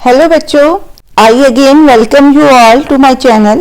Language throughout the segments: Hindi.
हेलो बच्चों, I again welcome you all to my channel.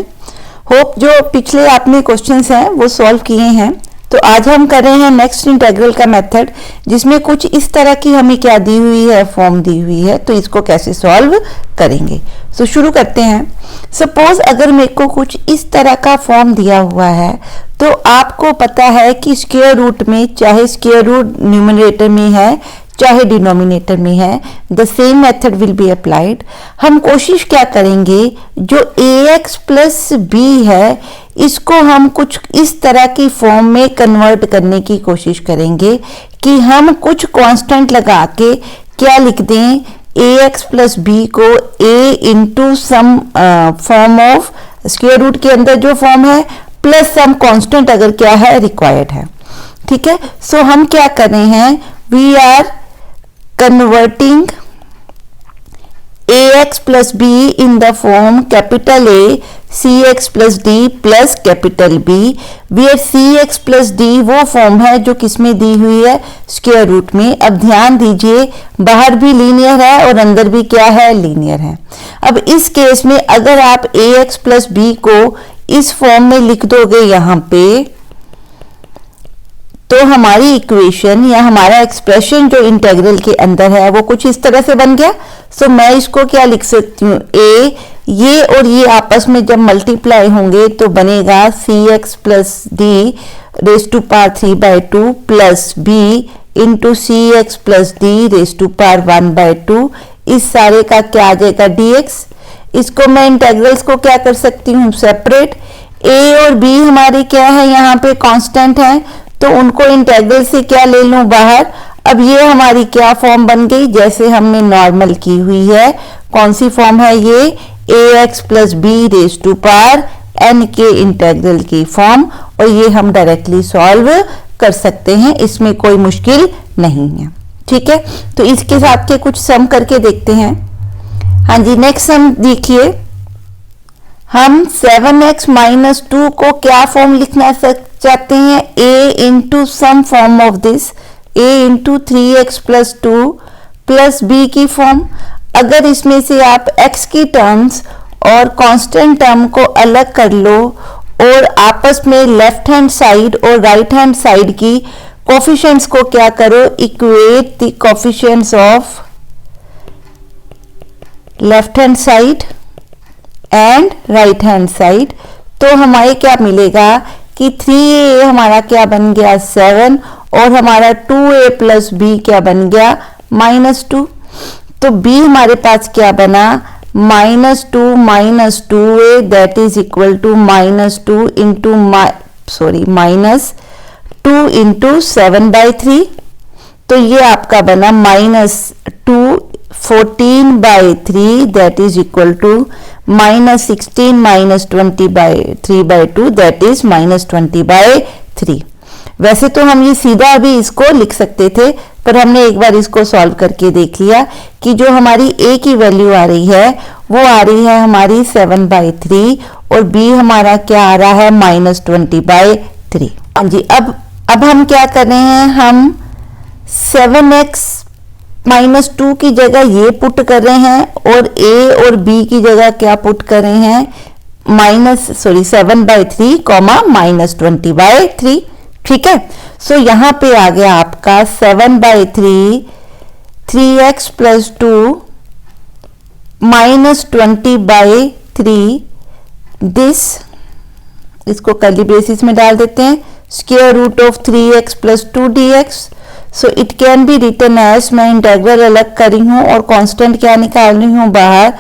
Hope जो पिछले आपने क्वेश्चंस हैं वो सॉल्व किए हैं। तो आज हम कर रहे हैं नेक्स्ट इंटीग्रल का मेथड, जिसमें कुछ इस तरह की हमें क्या दी हुई है, फॉर्म दी हुई है। तो इसको कैसे सॉल्व करेंगे, तो शुरू करते हैं। सपोज अगर मेरे को कुछ इस तरह का फॉर्म दिया हुआ है, तो आपको पता है कि स्क्वायर रूट में, चाहे स्क्वायर रूट न्यूमरेटर में है चाहे डिनोमिनेटर में है, the same method will be applied. हम कोशिश क्या करेंगे, जो ax प्लस बी है इसको हम कुछ इस तरह की फॉर्म में कन्वर्ट करने की कोशिश करेंगे कि हम कुछ कांस्टेंट लगा के क्या लिख दें, ax प्लस बी को a into some form of square root के अंदर जो फॉर्म है प्लस सम कांस्टेंट अगर क्या है रिक्वायर्ड है। ठीक है, सो हम क्या कर रहे हैं, we are converting ax plus b in the form capital A cx plus d plus capital B, where cx plus d वो फॉर्म है जो किसमें दी हुई है, स्क्वायर रूट में। अब ध्यान दीजिए, बाहर भी लीनियर है और अंदर भी क्या है, लीनियर है। अब इस केस में अगर आप ax plus b को इस फॉर्म में लिख दोगे यहाँ पे, तो हमारी इक्वेशन या हमारा एक्सप्रेशन जो इंटीग्रल के अंदर है वो कुछ इस तरह से बन गया। सो मैं इसको क्या लिख सकती हूँ, ए, ये और ये आपस में जब मल्टीप्लाई होंगे तो बनेगा C X plus D raise to power 3/2 plus B into C X plus D raise to power 1/2। इस सारे का क्या आ जाएगा, डी एक्स। इसको मैं इंटीग्रल्स को क्या कर सकती हूँ, सेपरेट। ए और बी हमारे क्या है, यहाँ पे कांस्टेंट है, तो उनको इंटीग्रल से क्या ले लूं, बाहर। अब ये हमारी क्या फॉर्म बन गई, जैसे हमने नॉर्मल की हुई है। कौन सी फॉर्म है ये, ax plus B raise to power n के इंटीग्रल की फॉर्म, और ये हम डायरेक्टली सॉल्व कर सकते हैं, इसमें कोई मुश्किल नहीं है। ठीक है, तो इसके साथ के कुछ सम करके देखते हैं। हाँ जी, नेक्स्ट सम देखिए, हम 7x माइनस 2 को क्या फॉर्म लिखना चाहते हैं, a into some form of this, a into 3x plus 2 plus b की फॉर्म। अगर इसमें से आप x की टर्म्स और कांस्टेंट टर्म को अलग कर लो और आपस में लेफ्ट हैंड साइड और राइट हैंड साइड की कोफिशिएंट्स को क्या करो, equate the coefficients of left hand side and right hand side, तो हमारे क्या मिलेगा कि 3a हमारा क्या बन गया 7, और हमारा 2a प्लस बी क्या बन गया -2। तो b हमारे पास क्या बना, -2 minus 2a that is equal to -2 into -2 into 7/3। तो ये आपका बना -2 14/3 that is equal to -16 minus 20/3/2 that is -20/3। वैसे तो हम ये सीधा अभी इसको लिख सकते थे, पर हमने एक बार इसको सॉल्व करके देख लिया कि जो हमारी a की वैल्यू आ रही है वो आ रही है हमारी 7/3 और b हमारा क्या आ रहा है -20/3। हाँ जी, अब हम क्या कर रहे हैं, हम 7x माइनस 2 की जगह ये पुट कर रहे हैं और a और b की जगह क्या पुट कर रहे हैं, 7/3 -20/3। ठीक है, सो यहाँ पे आ गया आपका 7/3 3x प्लस 2 -20/3 दिस, इसको कर्ली ब्रेसिस में डाल देते हैं, square root of 3x plus 2 dx। So it can be written as, मैं इंटीग्रल अलग करी हूँ और कांस्टेंट क्या निकाल रही हूँ बाहर,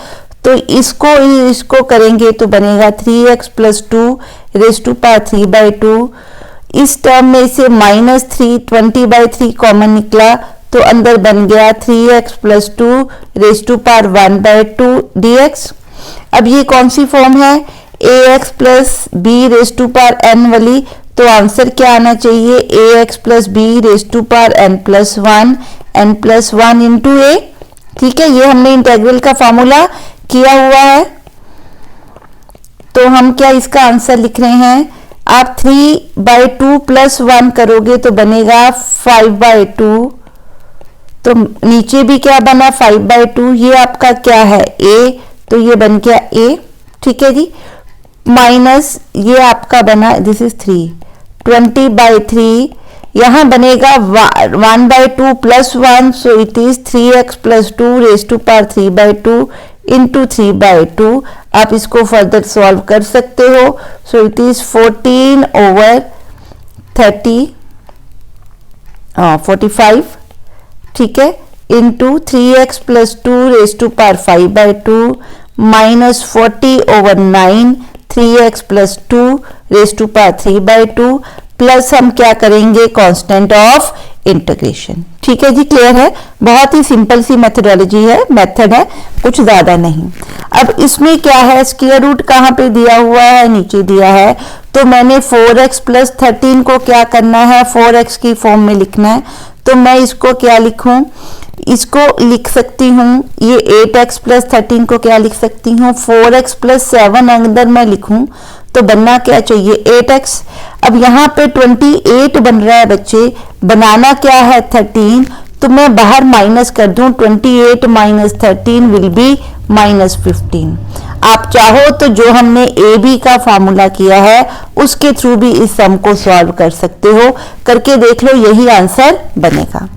तो इसको करेंगे तो बनेगा 3x plus 2 raise to power 3/2। इस टर्म में से -3 20/3 कॉमन निकला, तो अंदर बन गया 3x plus 2 raise to power 1/2 dx। अब ये कौन सी फॉर्म है, ax plus b raise to power n वाली, तो आंसर क्या आना चाहिए, ax plus B raise to power n+1 into a। ठीक है, ये हमने इंटीग्रल का फॉर्मूला किया हुआ है। तो हम क्या इसका आंसर लिख रहे हैं, आप 3/2 + 1 करोगे तो बनेगा 5/2, तो नीचे भी क्या बना 5/2, ये आपका क्या है a, तो ये बन गया a, ठीक है जी। माइनस ये आपका बना, दिस इज 3, 20/3, यहां बनेगा 1/2 plus 1, so it is 3x plus 2 raise to power 3/2 into 3/2। आप इसको फर्दर सॉल्व कर सकते हो, सो इट इज 45, ठीक है, into 3x plus 2 raise to power 5/2 minus 40/9 3x plus 2 raise to power 3/2 plus हम क्या करेंगे कांस्टेंट ऑफ इंटीग्रेशन। ठीक है जी, क्लियर है। बहुत ही सिंपल सी मेथडोलॉजी है, मेथड है, कुछ ज्यादा नहीं। अब इसमें क्या है, स्क्वायर रूट कहाँ पे दिया हुआ है, नीचे दिया है, तो मैंने 4x प्लस 13 को क्या करना है, 4x की फॉर्म में लिखना है। तो मैं इसको क्या लिखूं, इसको लिख सकती हूँ, ये 8x प्लस 13 को क्या लिख सकती हूँ, 4x प्लस 7 अंदर मैं लिखूं तो बनना क्या चाहिए 8x। अब यहाँ पे 28 बन रहा है बच्चे, बनाना क्या है 13, तो मैं बाहर माइनस कर दूं, 28 माइनस 13 विल बी -15। आप चाहो तो जो हमने ए बी का फॉर्मूला किया है उसके थ्रू भी इस सम को सॉल्व कर सकते हो, करके देख लो, यही आंसर बनेगा।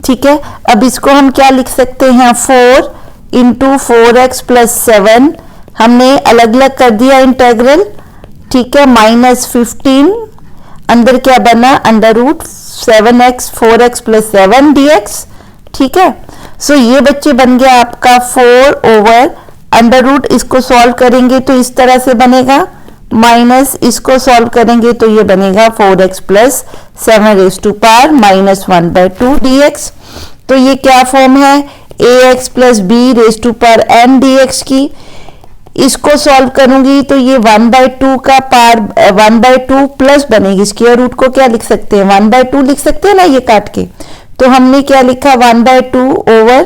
ठीक है, अब इसको हम क्या लिख सकते हैं, 4 इंटू 4x प्लस 7, हमने अलग अलग कर दिया इंटेग्रल, ठीक है, -15 अंदर क्या बना, under root 7x 4x plus 7 dx। ठीक है, सो ये बच्चे बन गया आपका 4 ओवर अंडर रूट, इसको सॉल्व करेंगे तो इस तरह से बनेगा, माइनस इसको सॉल्व करेंगे तो ये बनेगा 4x plus 7 raise to power -1/2 dx। तो ये क्या फॉर्म है, ax plus b raise to power n dx की। इसको सॉल्व करूंगी तो ये 1/2 का पार 1/2 प्लस बनेगी, स्क्वायर रूट को क्या लिख सकते हैं 1/2 लिख सकते हैं ना ये काट के, तो हमने क्या लिखा 1/2 ओवर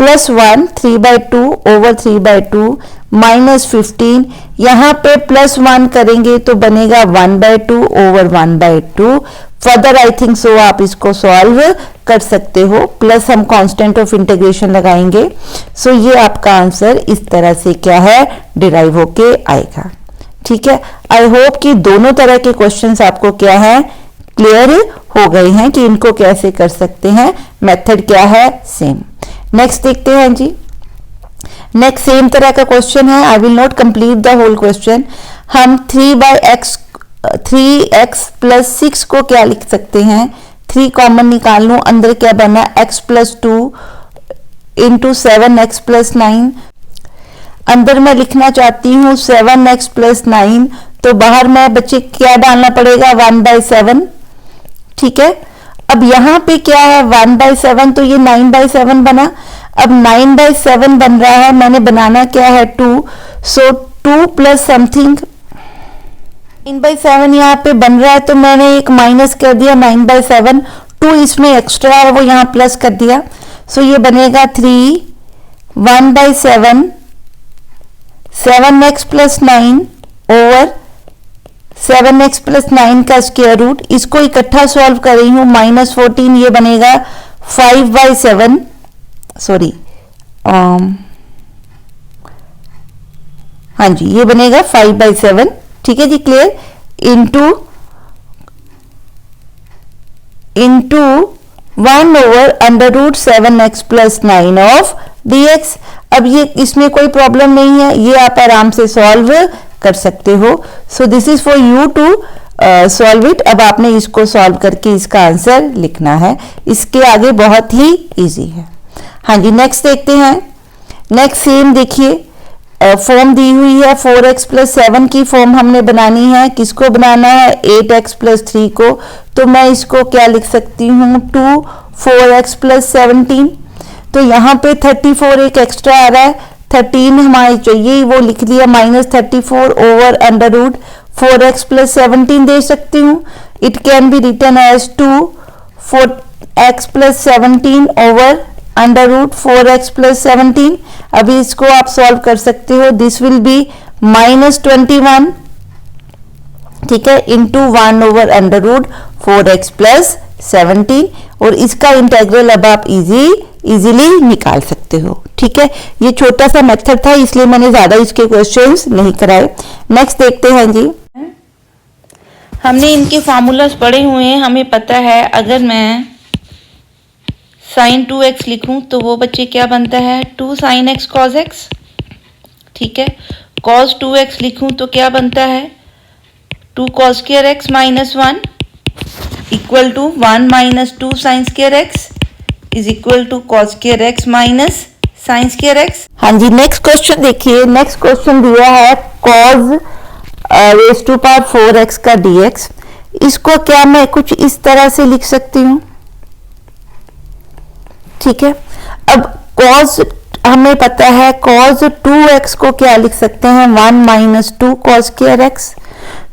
प्लस 1 3/2 ओवर 3/2 -15, यहाँ पे प्लस 1 करेंगे तो बनेगा 1/2 over 1/2। Further I think so आप इसको सॉल्व कर सकते हो, प्लस हम कांस्टेंट ऑफ इंटीग्रेशन लगाएंगे। सो ये आपका आंसर इस तरह से क्या है डिराइव होके आएगा। ठीक है, आई होप कि दोनों तरह के क्वेश्चंस आपको क्या है क्लियर हो गए हैं कि इनको कैसे कर सकते हैं, मेथड क्या है सेम। नेक्स्ट देखते हैं जी, नेक्स्ट सेम तरह का क्वेश्चन है, I will not complete the whole question. हम 3x प्लस 6 को क्या लिख सकते हैं, 3 कॉमन निकाल लूं, अंदर क्या बना x plus 2 into 7x plus 9, अंदर मैं लिखना चाहती हूँ 7x प्लस 9, तो बाहर मैं बच्चे क्या डालना पड़ेगा 1/7। ठीक है, अब यहाँ पे क्या है 1/7, तो ये 9/7 बना, अब 9/7 बन रहा है, मैंने बनाना क्या है 2, सो 2 प्लस समथिंग 9/7 यहाँ पे बन रहा है, तो मैंने एक माइनस कर दिया 9/7, 2 इसमें एक्स्ट्रा है वो यहाँ प्लस कर दिया, सो ये बनेगा 3 1/7 7x plus 9 over 7x plus 9 का स्क्वायर रूट, इसको इकट्ठा सॉल्व कर रही हूँ, -14 ये बनेगा 5/7, सॉरी हाँ जी ये बनेगा 5/7। ठीक है जी, clear, into 1 over under root 7x plus 9 of dx। अब ये इसमें कोई प्रॉब्लम नहीं है, ये आप आराम से सॉल्व कर सकते हो। So this is for you to solve it. अब आपने इसको सॉल्व करके इसका आंसर लिखना है, इसके आगे बहुत ही इजी है। हाँ जी, नेक्स्ट देखते हैं। नेक्स्ट सेम देखिए, फॉर्म दी हुई है 4x प्लस 7 की फॉर्म हमने बनानी है, किसको बनाना है 8x प्लस 3 को, तो मैं इसको क्या लिख सकती हूँ 2 4x प्लस 17, तो यहाँ पे 34 एक एक्स्ट्रा आ रहा है, 13 हमारे चाहिए, वो लिख दिया -34 over under root 4x plus 17 दे सकती हूँ। It can be written as 2 4x plus 17 over under root 4x plus 17। अभी इसको आप सॉल्व कर सकते हो, दिस विल बी -21, ठीक है, into 1 over under root 4x plus 17, और इसका इंटेग्रल अब आप इजीली निकाल सकते हो। ठीक है, ये छोटा सा मेथड था इसलिए मैंने ज्यादा इसके क्वेश्चंस नहीं कराए। नेक्स्ट देखते हैं जी। हमने इनके फार्मूलास पढ़े हुए हैं, हमें पता है अगर मैं साइन 2x लिखूं तो वो बच्चे क्या बनता है 2 sin x cos x। ठीक है, cos 2x लिखूं तो क्या बनता है 2 cos square x minus 1 equal to 1 minus 2 sin square x is equal to cos square x minus sin square x। हाँ जी, नेक्स्ट क्वेश्चन देखिए। नेक्स्ट क्वेश्चन दिया है cos raise to power 4x का dx। इसको क्या मैं कुछ इस तरह से लिख सकती हूँ। ठीक है, अब cos हमें पता है cos 2x को क्या लिख सकते हैं 1 minus 2 cos square x।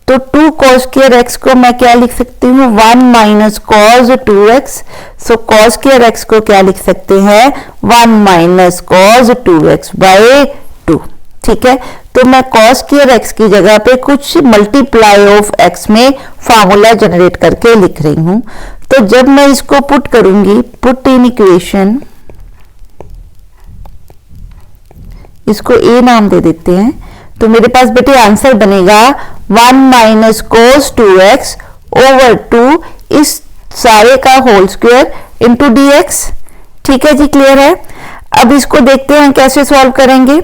तो 2 cos square x को मैं क्या लिख सकती हूँ 1 minus cos 2x। सो cos square x को क्या लिख सकते हैं 1 minus cos 2x by 2। ठीक है, तो मैं cos square x की जगह पे कुछ मल्टीप्लाई ऑफ x में फार्मूला जनरेट करके लिख रही हूं। तो जब मैं इसको पुट करूंगी, पुट इन इक्वेशन, इसको a नाम दे देते हैं, तो मेरे पास बेटे आंसर बनेगा 1 minus cos 2x over 2 इस सारे का होल स्क्वायर इंटू dx। ठीक है जी, क्लियर है। अब इसको देखते हैं कैसे सॉल्व करेंगे।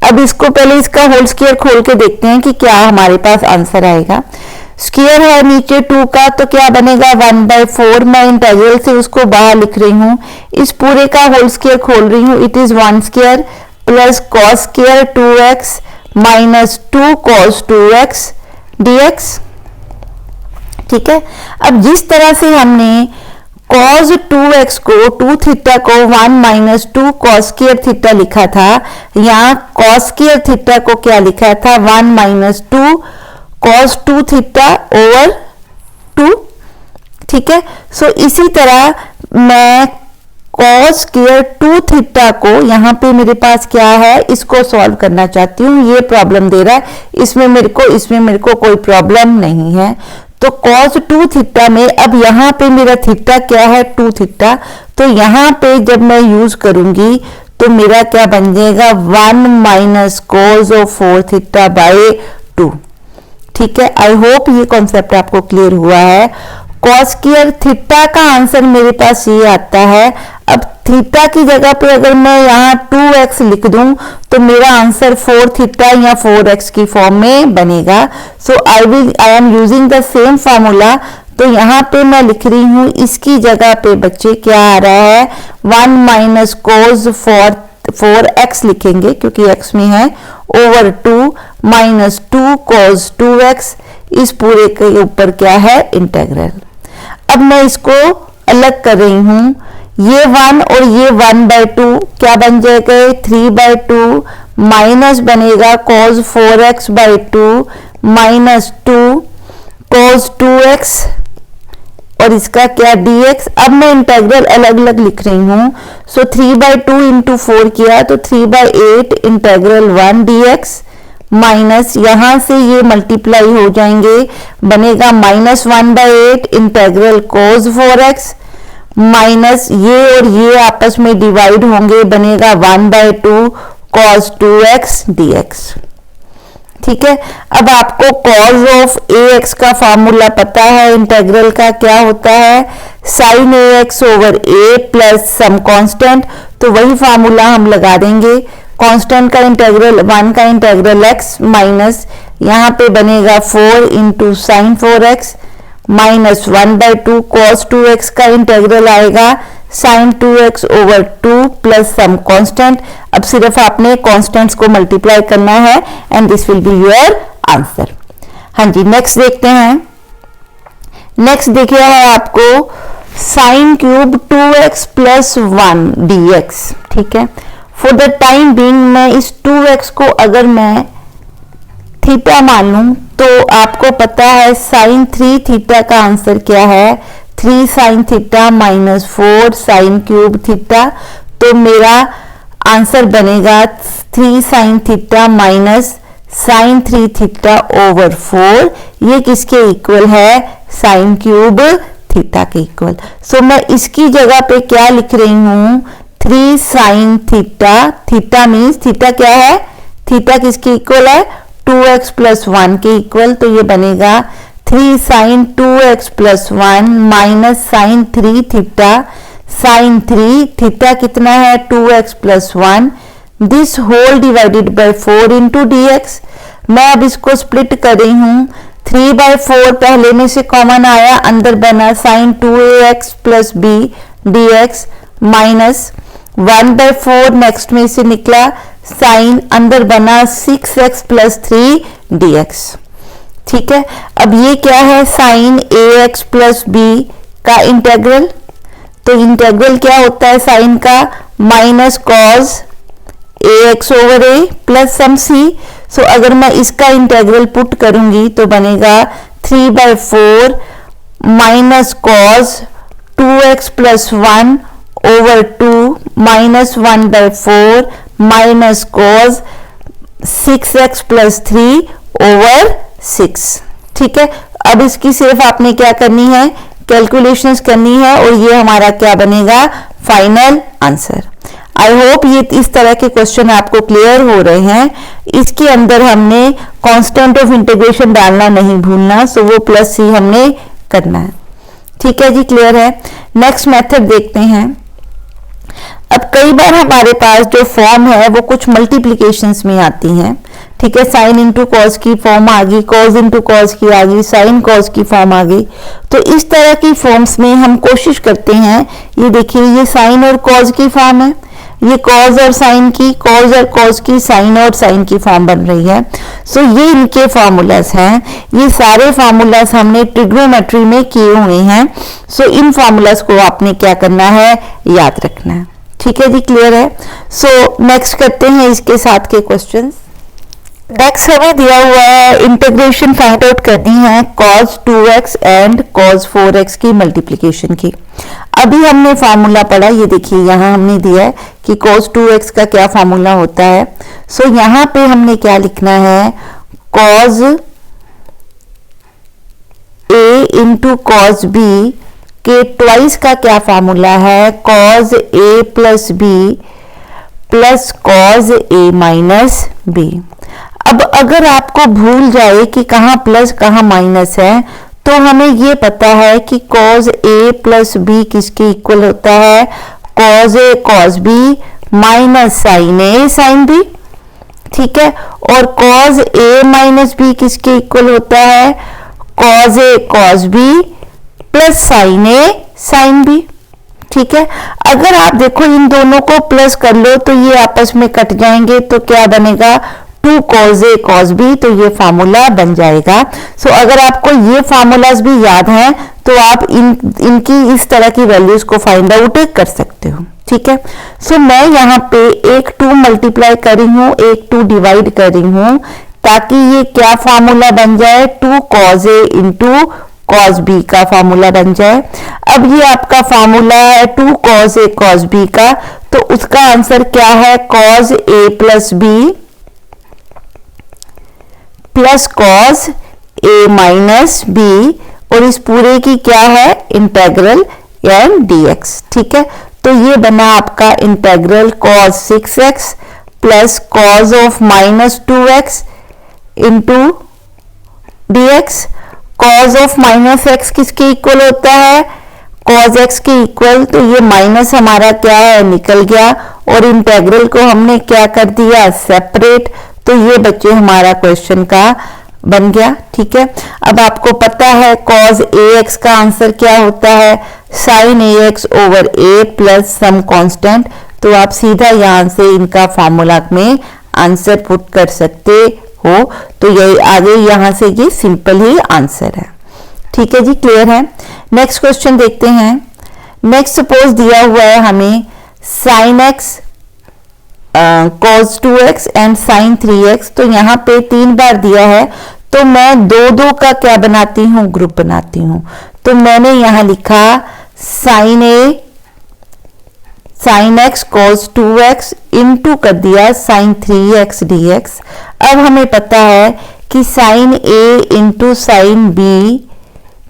अब इसको पहले इसका होल स्क्वायर खोल के देखते हैं कि क्या हमारे पास आंसर आएगा। स्क्वायर है नीचे 2 का तो क्या बनेगा 1/4। मैं इंटीग्रल से उसको बाहर लिख रही हूँ, इस पूरे का होल स्क्वायर खोल रही हूँ, it is 1 square plus cos square 2x minus 2 cos 2x dx। ठीक है, अब जिस तरह से हमने cos 2x को 2 थीटा को 1 minus 2 cos स्क्वायर थीटा लिखा था, यहाँ cos स्क्वायर थीटा को क्या लिखा था 1 minus 2 cos 2 थीटा ओवर 2। ठीक है, सो इसी तरह मैं cos स्क्वायर 2 थीटा को यहाँ पे मेरे पास क्या है इसको सॉल्व करना चाहती हूँ। ये प्रॉब्लम दे रहा है, इसमें मेरे को कोई प्रॉब्लम नहीं है। तो cos 2 थीटा में अब यहाँ पे मेरा थीटा क्या है 2 थीटा, तो यहाँ पे जब मैं यूज करूंगी तो मेरा क्या बन जाएगा 1 minus cos of 4 theta by 2। ठीक है, आई होप ये कॉन्सेप्ट आपको क्लियर हुआ है। cos स्क्वायर थीटा का आंसर मेरे पास ये आता है। अब थीटा की जगह पे अगर मैं यहाँ 2x लिख दूं तो मेरा आंसर 4 थीटा या 4x की फॉर्म में बनेगा। So I am using the same formula. तो यहाँ पे मैं लिख रही हूँ, इसकी जगह पे बच्चे क्या आ रहा है 1 minus cos 4x लिखेंगे क्योंकि x में है ओवर 2 minus 2 cos 2x इस पूरे के ऊपर क्या है इंटेग्रल। अब मैं इसको अलग कर रही हूँ, ये 1 और ये 1/2 क्या बन जाएगा 3/2 माइनस बनेगा cos 4x by 2 minus 2 cos 2x और इसका क्या dx। अब मैं इंटेग्रल अलग अलग लिख रही हूँ। सो 3/2 इंटू 4 किया तो 3/8 इंटेग्रल 1 dx माइनस यहाँ से ये मल्टीप्लाई हो जाएंगे, बनेगा -1/8 इंटेग्रल cos 4x माइनस ये और ये आपस में डिवाइड होंगे, बनेगा 1/2 cos 2x dx। ठीक है, अब आपको cos ऑफ ax का फॉर्मूला पता है, इंटेग्रल का क्या होता है sin ax over a plus some constant. तो वही फॉर्मूला हम लगा देंगे, कांस्टेंट का इंटेग्रल 1 का इंटेग्रल x माइनस यहाँ पे बनेगा 4 into sine 4x minus 1/2 cos 2x का इंटेग्रल आएगा sin 2x over 2 plus some constant. अब सिर्फ आपने कांस्टेंट्स को मल्टीप्लाई करना है and this will be your answer. हाँ जी, नेक्स्ट देखते हैं। नेक्स्ट देखिए है आपको sin cube 2x plus 1 dx। ठीक है, फॉर द टाइम बीइंग मैं इस 2x को अगर मैं थीटा मान लूं तो आपको पता है sin 3 थीटा का आंसर क्या है 3 sin theta minus 4 sin cube theta. तो मेरा आंसर बनेगा 3 sin theta minus sin 3 theta over 4। ये किसके इक्वल है sin क्यूब थीटा के इक्वल। सो मैं इसकी जगह पे क्या लिख रही हूं, 3 sine theta. Theta means theta क्या है, थीटा किसके इक्वल है, 2x प्लस 1 के इक्वल। तो ये बनेगा 3 sine 2x plus 1 minus sine 3 theta. Sine 3 theta कितना है, 2x plus 1, this whole divided by 4 into dx। मैं अब इसको स्प्लिट कर रही हूं, 3/4 पहले में से कॉमन आया, अंदर बना sine 2ax plus b dx minus 1/4 next में से निकला साइन, अंदर बना 6x प्लस 3 dx। ठीक है, अब ये क्या है, साइन ax प्लस b का इंटेग्रल। तो इंटेग्रल क्या होता है साइन का, minus cos ax over a plus some c। So अगर मैं इसका इंटेग्रल पुट करूंगी तो बनेगा 3/4 minus cos 2x plus 1 over 2 minus 1/4 minus cos 6x plus 3 over 6। ठीक है, अब इसकी सिर्फ आपने क्या करनी है, कैलकुलेशंस करनी है और ये हमारा क्या बनेगा, फाइनल आंसर। आई होप ये इस तरह के क्वेश्चन आपको क्लियर हो रहे हैं। इसके अंदर हमने कांस्टेंट ऑफ इंटीग्रेशन डालना नहीं भूलना, सो वो प्लस सी हमने करना है। ठीक है जी, क्लियर है। नेक्स्ट मेथड देखते हैं। अब कई बार हमारे पास जो फॉर्म है वो कुछ मल्टीप्लीकेशंस में आती हैं। ठीक है, साइन इंटू कॉस की फॉर्म आ गई, कॉस इंटू कॉस की आ गई, साइन कॉस की फॉर्म आ गई। तो इस तरह की फॉर्म्स में हम कोशिश करते हैं, ये देखिए ये साइन और कॉस की फॉर्म है, ये कॉस और साइन की, कॉस और कॉस की, साइन और साइन की फॉर्म बन रही है। सो ये इनके फार्मूलाज हैं, ये सारे फार्मूलाज हमने ट्रिग्नोमेट्री में किए हुए हैं। सो इन फार्मूलाज को आपने क्या करना है, याद रखना है। ठीक है जी, क्लियर है। सो नेक्स्ट करते हैं इसके साथ के क्वेश्चंस। नेक्स्ट हमें दिया हुआ है इंटीग्रेशन फाइंड आउट करनी है cos 2x and cos 4x की मल्टीप्लिकेशन की। अभी हमने फार्मूला पढ़ा, ये देखिए यहाँ हमने दिया है कि cos 2x का क्या फार्मूला होता है। सो यहाँ पे हमने क्या लिखना है, cos a into cos b के ट्वाइस का क्या फार्मूला है, cos a plus b plus cos a minus b। अब अगर आपको भूल जाए कि कहाँ प्लस कहाँ माइनस है, तो हमें ये पता है कि cos a प्लस b किसके इक्वल होता है, cos a cos b minus sin a sin b। ठीक है, और cos a माइनस b किसके इक्वल होता है, cos a cos b plus sin a sin b। ठीक है, अगर आप देखो इन दोनों को प्लस कर लो तो ये आपस में कट जाएंगे, तो क्या बनेगा, 2 cos a cos b, तो ये फार्मूला बन जाएगा। सो अगर आपको ये फार्मूलाज भी याद हैं तो आप इनकी इस तरह की वैल्यूज को फाइंड आउट कर सकते हो। ठीक है, सो मैं यहाँ पे एक 2 मल्टीप्लाई कर रही हूँ, एक 2 डिवाइड कर रही हूँ, ताकि ये क्या फार्मूला बन जाए, 2 cos a into cos b का फार्मूला बन जाए। अब ये आपका फार्मूला है 2 cos a cos b का, तो उसका आंसर क्या है, cos a plus b plus cos a minus b, और इस पूरे की क्या है, इंटेग्रल एंड dx। ठीक है, तो ये बना आपका integral cos 6x plus cos of minus 2x into dx। cos of minus x किसके इक्वल होता है, cos x के इक्वल, तो ये माइनस हमारा क्या है, निकल गया, और इंटेग्रल को हमने क्या कर दिया, सेपरेट। तो ये बच्चे हमारा क्वेश्चन का बन गया। ठीक है, अब आपको पता है cos ax का आंसर क्या होता है, sin ax over a plus some constant. तो आप सीधा यहां से इनका फार्मूला में आंसर पुट कर सकते हो, तो यही आगे यहां से ये सिंपल ही आंसर है। ठीक है जी, क्लियर है। नेक्स्ट क्वेश्चन देखते हैं। नेक्स्ट सपोज दिया हुआ है हमें sin x cos 2x and sin 3x, तो यहाँ पे 3 बार दिया है, तो मैं 2 का क्या बनाती हूँ, ग्रुप बनाती हूँ। तो मैंने यहाँ लिखा sin x cos 2x into कर दिया sin 3x dx। अब हमें पता है कि sin a into sin b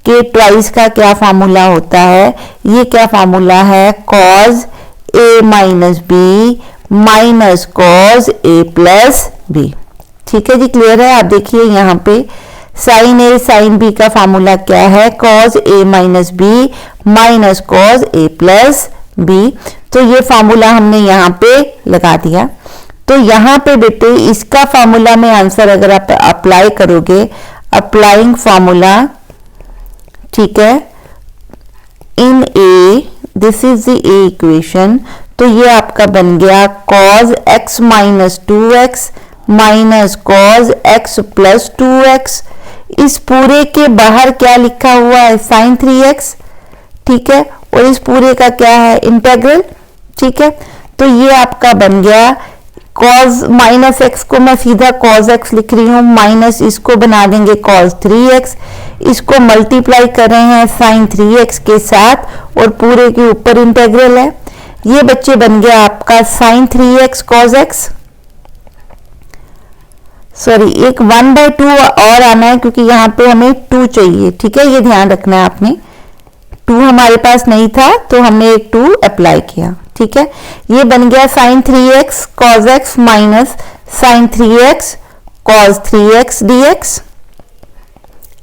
के ट्वाइस का क्या फार्मूला होता है, ये क्या फार्मूला है, कॉज ए माइनस बी माइनस कॉज ए प्लस बी। ठीक है जी, क्लियर है। आप देखिए यहाँ पे साइन ए साइन बी का फार्मूला क्या है, कॉज ए माइनस बी माइनस कॉज ए प्लस बी। तो ये फार्मूला हमने यहाँ पे लगा दिया। तो यहाँ पे बेटे इसका फार्मूला में आंसर अगर आप अप्लाई करोगे, अप्लाइंग फार्मूला, ठीक है, in a, this is the a equation, तो ये आपका बन गया cos x minus 2x minus cos x plus 2x। इस पूरे के बाहर क्या लिखा हुआ है, sin 3x, ठीक है, और इस पूरे का क्या है, इंटेग्रल। ठीक है, तो ये आपका बन गया cos माइनस x को मैं सीधा cos x लिख रही हूँ, माइनस इसको बना देंगे cos 3x, इसको मल्टीप्लाई कर रहे हैं sin 3x के साथ और पूरे के ऊपर इंटेग्रल है। ये बच्चे बन गया आपका sin 3x cos x, sorry एक 1/2 और आना है क्योंकि यहाँ पे हमें 2 चाहिए। ठीक है, ये ध्यान रखना है आपने, 2 हमारे पास नहीं था तो हमने एक 2 अप्लाई किया। ठीक है, ये बन गया sin 3x cos x minus sin 3x cos 3x dx।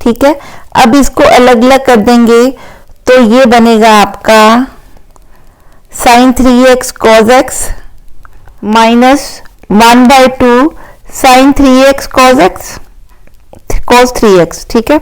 ठीक है, अब इसको अलग अलग कर देंगे तो ये बनेगा आपका sin 3x cos x minus 1/2 sin 3x cos x cos 3x। ठीक है,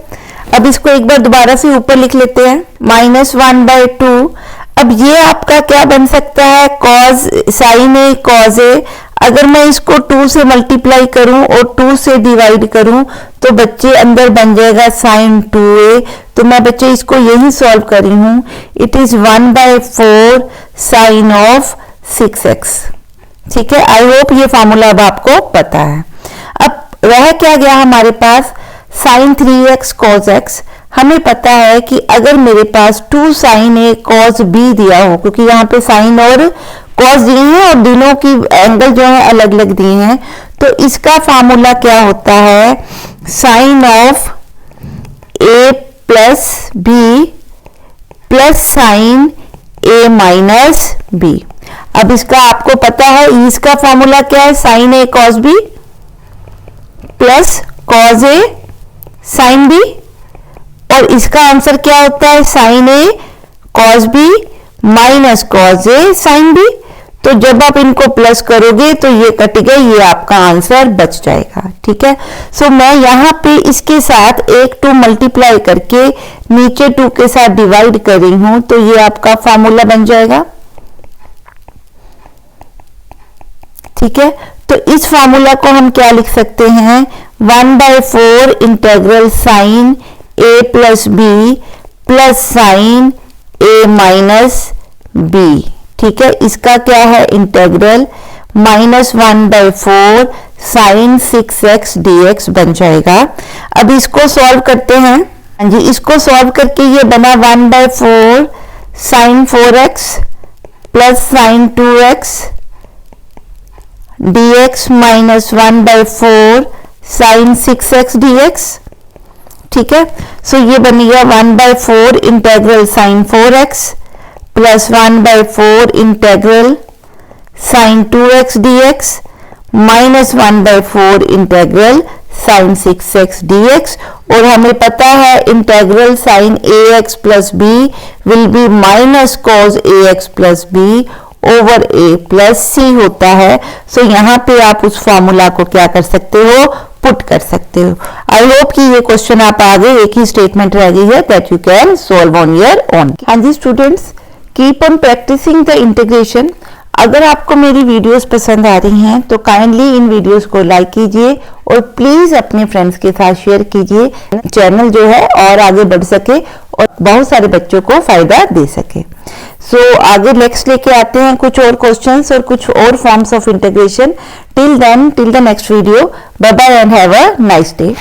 अब इसको एक बार दोबारा से ऊपर लिख लेते हैं, माइनस 1/2। अब ये आपका क्या बन सकता है, cos sin a cos a। अगर मैं इसको 2 से मल्टीप्लाई करूं और 2 से डिवाइड करूं तो बच्चे अंदर बन जाएगा sin 2a। तो मैं बच्चे इसको यही सॉल्व कर रही हूं, it is 1/4 sin of 6x। ठीक है, आई होप ये फॉर्मूला अब आपको पता है। अब रह क्या गया हमारे पास, sin 3x cos x। हमें पता है कि अगर मेरे पास 2 sin a cos b दिया हो, क्योंकि यहाँ पे sin और cos दिए हैं और दोनों की एंगल जो है अलग अलग दिए हैं, तो इसका फार्मूला क्या होता है, sin of a plus b plus sin a minus b। अब इसका आपको पता है, इसका फार्मूला क्या है, sin a cos b plus cos a sin b, और इसका आंसर क्या होता है, sin a cos b minus cos a sin b। तो जब आप इनको प्लस करोगे तो ये कट गए, ये आपका आंसर बच जाएगा। ठीक है, सो मैं यहाँ पे इसके साथ एक 2 मल्टीप्लाई करके नीचे 2 के साथ डिवाइड कर रही हूं, तो ये आपका फॉर्मूला बन जाएगा। ठीक है, तो इस फॉर्मूला को हम क्या लिख सकते हैं, 1/4 integral sine a plus b plus sine a minus b. ठीक है, इसका क्या है, integral minus 1/4 sine 6x dx बन जाएगा। अब इसको सॉल्व करते हैं। हाँ जी, इसको सॉल्व करके ये बना 1/4 sine 4x plus sine 2x dx minus 1/4 sine 6x dx। ठीक है, सो ये बन गया 1/4 integral sine 4x plus 1/4 integral sine 2x dx minus 1/4 integral sine 6x dx। और हमें पता है integral sine ax plus b will be minus cos ax plus b over a plus c होता है। सो यहाँ पे आप उस फॉर्मूला को क्या कर सकते हो, पुट कर सकते हो। आई होप कि ये क्वेश्चन आप आगे एक ही स्टेटमेंट रह गई है that you can solve on your own. हाँ जी students, keep on practising the integration. अगर आपको मेरी वीडियोस पसंद आ रही हैं तो काइंडली इन वीडियोस को लाइक कीजिए और प्लीज अपने फ्रेंड्स के साथ शेयर कीजिए, चैनल जो है और आगे बढ़ सके और बहुत सारे बच्चों को फायदा दे सके। सो आगे नेक्स्ट लेके आते हैं कुछ और क्वेश्चंस और कुछ और forms of integration. Till then, till the next video, bye bye and have a nice day.